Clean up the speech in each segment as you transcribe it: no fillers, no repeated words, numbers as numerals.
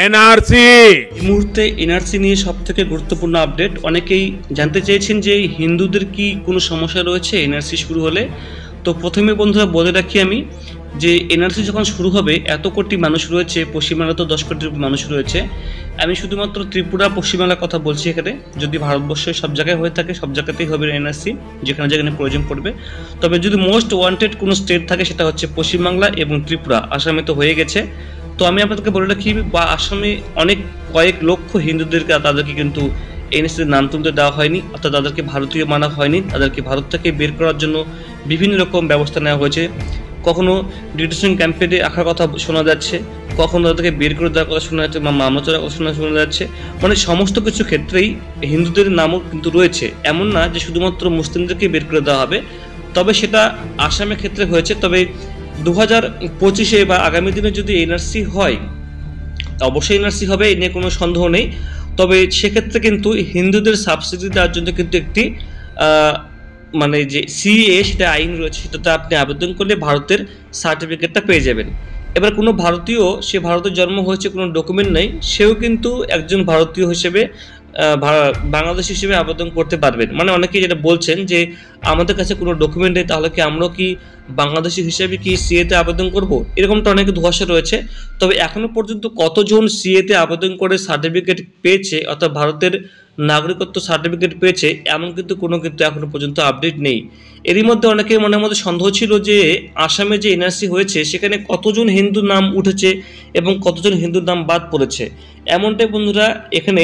NRC. এই মুহূর্তে NRC নিয়ে সবথেকে গুরুত্বপূর্ণ আপডেট। অনেকেই জানতে চেয়েছেন যে হিন্দুদের কি কোনো সমস্যা রয়েছে এনআরসি শুরু হলে। তো প্রথমে বন্ধুরা বলে রাখি আমি যে এনআরসি যখন শুরু হবে, এত কোটি মানুষ রয়েছে, পশ্চিমবাংলা তো 10 কোটির মানুষ রয়েছে। আমি শুধুমাত্র ত্রিপুরা পশ্চিমবাংলার কথা বলছি এখানে। যদি ভারতবর্ষের সব জায়গায় হয়ে থাকে, সব জায়গাতেই হবে এনআরসি, যেখানে যেখানে প্রয়োজন পড়বে। তবে যদি মোস্ট ওয়ান্টেড কোনো স্টেট থাকে সেটা হচ্ছে পশ্চিমবাংলা এবং ত্রিপুরা। আসামে তো হয়ে গেছে। তো আমি আপনাদেরকে বলে রাখি, বা আসামে অনেক কয়েক লক্ষ হিন্দুদেরকে তাদেরকে কিন্তু এনআরসির নাম তুলতে দেওয়া হয়নি, অর্থাৎ তাদেরকে ভারতীয় মানা হয়নি। তাদেরকে ভারত থেকে বের করার জন্য বিভিন্ন রকম ব্যবস্থা নেওয়া হয়েছে। কখনো ডিটেনশন ক্যাম্পে রাখার কথা শোনা যাচ্ছে, কখনো তাদেরকে বের করে দেওয়ার কথা শোনা যাচ্ছে, বা মামলা চলার কথা শোনা যাচ্ছে। মানে সমস্ত কিছু ক্ষেত্রেই হিন্দুদের নামও কিন্তু রয়েছে। এমন না যে শুধুমাত্র মুসলিমদেরকে বের করে দেওয়া হবে। তবে সেটা আসামের ক্ষেত্রে হয়েছে। তবে 2025-এ বা আগামী দিনে যদি এনআরসি হয়, অবশ্যই এনআরসি হবে, এ নিয়ে কোনো সন্দেহ নেই। তবে সেক্ষেত্রে কিন্তু হিন্দুদের সাবসিডি দেওয়ার জন্য কিন্তু একটি মানে যে সিএ সেটা আইন রয়েছে, সেটাতে আপনি আবেদন করলে ভারতের সার্টিফিকেটটা পেয়ে যাবেন। এবার কোনো ভারতীয়, সে ভারতে জন্ম হয়েছে, কোনো ডকুমেন্ট নেই, সেও কিন্তু একজন ভারতীয় হিসেবে বাংলাদেশ হিসেবে আবেদন করতে পারবেন। মানে অনেকেই যেটা বলছেন যে আমাদের কাছে কোনো ডকুমেন্ট নেই, তাহলে কি আমরা কি বাংলাদেশি হিসেবে কি সিএতে আবেদন করব? এরকমটা অনেক ধোঁয়াশা রয়েছে। তবে এখনো পর্যন্ত কতজন সিএতে আবেদন করে সার্টিফিকেট পেয়েছে, অর্থাৎ ভারতের নাগরিকত্ব সার্টিফিকেট পেয়েছে, এমন কিন্তু এখনো পর্যন্ত আপডেট নেই। এরই মধ্যে অনেকের মনের মধ্যে সন্দেহ ছিল যে আসামে যে এনআরসি হয়েছে সেখানে কতজন হিন্দু নাম উঠেছে এবং কতজন হিন্দুর নাম বাদ পড়েছে। এমনটাই বন্ধুরা এখানে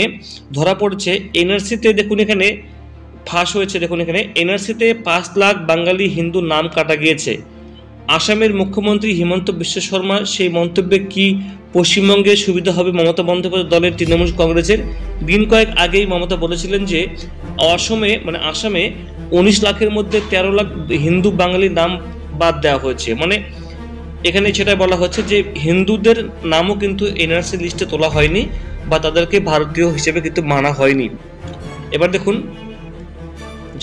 ধরা পড়েছে। এনআরসিতে দেখুন, এখানে ফাঁস হয়েছে। দেখুন এখানে এনআরসিতে 5 লাখ বাঙালি হিন্দু নাম কাটা গিয়েছে। আসামের মুখ্যমন্ত্রী হিমন্ত বিশ্ব শর্মা সেই মন্তব্যে কি পশ্চিমবঙ্গে সুবিধা হবে মমতা বন্দ্যোপাধ্যায় দলের তৃণমূল কংগ্রেসের? দিন কয়েক আগেই মমতা বলেছিলেন যে আসামে 19 লাখের মধ্যে 13 লাখ হিন্দু বাঙালির নাম বাদ দেওয়া হয়েছে। মানে এখানে সেটা বলা হচ্ছে যে হিন্দুদের নামও কিন্তু এনআরসি লিস্টে তোলা হয়নি, বা তাদেরকে ভারতীয় হিসেবে কিন্তু মানা হয়নি। এবার দেখুন,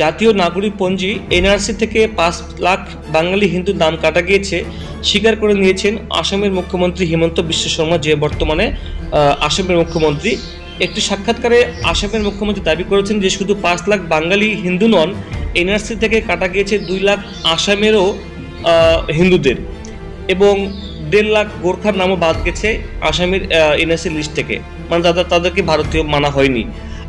জাতীয় নাগরিক পঞ্জি এনআরসি থেকে 5 লাখ বাঙালি হিন্দুর নাম কাটা গিয়েছে স্বীকার করে নিয়েছেন আসামের মুখ্যমন্ত্রী হিমন্ত বিশ্ব শর্মা, যে বর্তমানে আসামের মুখ্যমন্ত্রী। একটি সাক্ষাৎকারে আসামের মুখ্যমন্ত্রী দাবি করেছেন যে শুধু 5 লাখ বাঙালি হিন্দু নন, এনআরসি থেকে কাটা গিয়েছে 2 লাখ আসামেরও হিন্দুদের, এবং 1.5 লাখ গোর্খার নামও বাদ গেছে আসামের এনআরসি লিস্ট থেকে। মানে তাদেরকে ভারতীয় মানা হয়নি।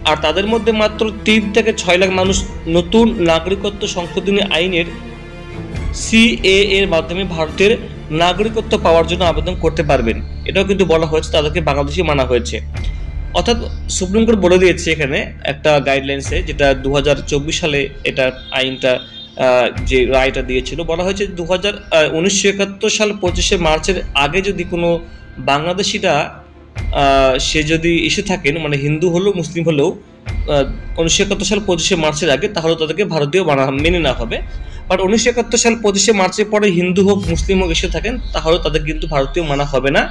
আর তাদের মধ্যে মাত্র 3 থেকে 6 লাখ মানুষ নতুন নাগরিকত্ব সংশোধনী আইনের সিএএ এর মাধ্যমে ভারতের নাগরিকত্ব পাওয়ার জন্য আবেদন করতে পারবেন। এটাও কিন্তু বলা হয়েছে তাদেরকে বাংলাদেশি মানা হয়েছে। অর্থাৎ সুপ্রিম কোর্ট বলে দিয়েছে এখানে একটা গাইডলাইন্সে, যেটা 2024 সালে এটা আইনটা যে রায়টা দিয়েছিল, বলা হয়েছে 1971 সাল 25শে মার্চের আগে যদি কোনো বাংলাদেশিরা সে যদি এসে থাকেন, মানে হিন্দু হলেও মুসলিম হলেও 1971 সাল 25শে মার্চের আগে, তাহলে তাদেরকে ভারতীয় মেনে নেওয়া হবে। বাট 1971 সাল 25শে মার্চের পরে হিন্দু হোক মুসলিম হোক এসে থাকেন, তাহলে তাদের কিন্তু ভারতীয় মানা হবে না।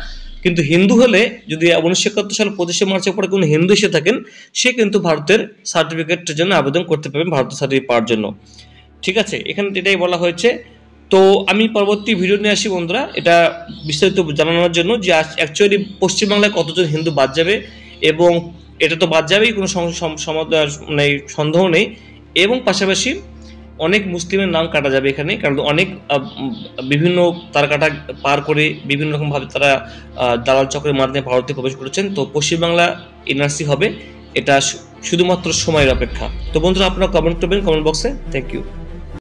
কিন্তু হিন্দু হলে, যদি 1971 সাল 25শে মার্চের পরে কোনো হিন্দু এসে থাকেন, সে কিন্তু ভারতের সার্টিফিকেটের জন্য আবেদন করতে পারবেন, ভারতের সার্টিফিকেট পাওয়ার জন্য। ঠিক আছে, এখানে এটাই বলা হয়েছে। তো আমি পরবর্তী ভিডিও নিয়ে আসি বন্ধুরা, এটা বিস্তারিত জানানোর জন্য যে অ্যাকচুয়ালি পশ্চিমবাংলায় কতজন হিন্দু বাদ যাবে, এবং এটা তো বাদ যাবেই, কোনো মানে সন্দেহ নেই। এবং পাশাপাশি অনেক মুসলিমের নাম কাটা যাবে এখানে, কারণ অনেক বিভিন্ন তারা কাটা পার করে বিভিন্ন রকমভাবে তারা দালাল চক্রের মাধ্যমে ভারতে প্রবেশ করেছেন। তো পশ্চিমবাংলা এনআরসি হবে, এটা শুধুমাত্র সময়ের অপেক্ষা। তো বন্ধুরা, আপনারা কমেন্ট করবেন কমেন্ট বক্সে। Thank you.